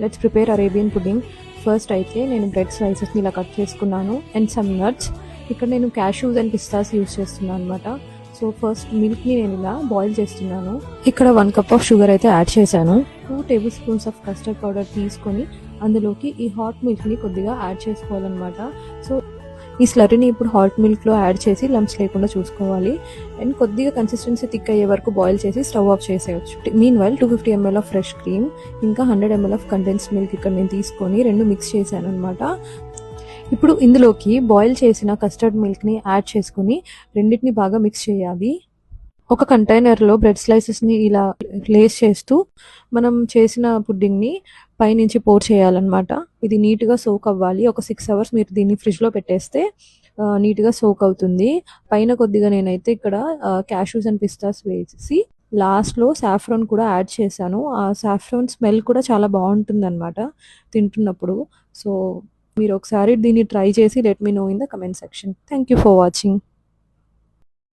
Let's prepare Arabian pudding. First అయితే నేను bread స్లైసెస్ని ఇలా కట్ చేసుకున్నాను అండ్ సమ్ నట్స్. ఇక్కడ నేను క్యాష్యూస్ అండ్ పిస్తాస్ యూస్ చేస్తున్నాను అనమాట. సో ఫస్ట్ మిల్క్ని నేను ఇలా బాయిల్ చేస్తున్నాను. ఇక్కడ 1 కప్ ఆఫ్ షుగర్ అయితే యాడ్ చేశాను. 2 table spoons of custard powder తీసుకొని అందులోకి ఈ హాట్ మిల్క్ని కొద్దిగా యాడ్ చేసుకోవాలన్నమాట. సో ఈ స్లరీని ఇప్పుడు హాట్ మిల్క్లో యాడ్ చేసి లంప్స్ లేకుండా చూసుకోవాలి. అండ్ కొద్దిగా కన్సిస్టెన్సీ థిక్ అయ్యే వరకు బాయిల్ చేసి స్టవ్ ఆఫ్ చేసేయచ్చు. Mean while 250 ml of fresh cream ఇంకా 100 ml ఆఫ్ కండెన్స్డ్ మిల్క్ ఇక్కడ నేను తీసుకొని 2 మిక్స్ చేశాను అనమాట. ఇప్పుడు ఇందులోకి బాయిల్ చేసిన కస్టర్డ్ మిల్క్ని యాడ్ చేసుకుని రెండింటిని బాగా మిక్స్ చేయాలి. ఒక కంటైనర్లో బ్రెడ్ స్లైసెస్ని ఇలా ప్లేస్ చేస్తూ మనం చేసిన పుడ్డింగ్ని పైనుంచి పోర్ చేయాలన్నమాట. ఇది నీట్గా సోక్ అవ్వాలి. ఒక 6 hours మీరు దీన్ని ఫ్రిడ్జ్లో పెట్టేస్తే నీట్గా సోక్ అవుతుంది. పైన కొద్దిగా నేనైతే ఇక్కడ క్యాష్యూస్ అండ్ పిస్తాస్ వేసి లాస్ట్లో సాఫ్రాన్ కూడా యాడ్ చేశాను. ఆ సాఫ్రాన్ స్మెల్ కూడా చాలా బాగుంటుంది అనమాట తింటున్నప్పుడు. సో మీరు ఒకసారి దీన్ని ట్రై చేసి let me know in the comment section. Thank you for watching.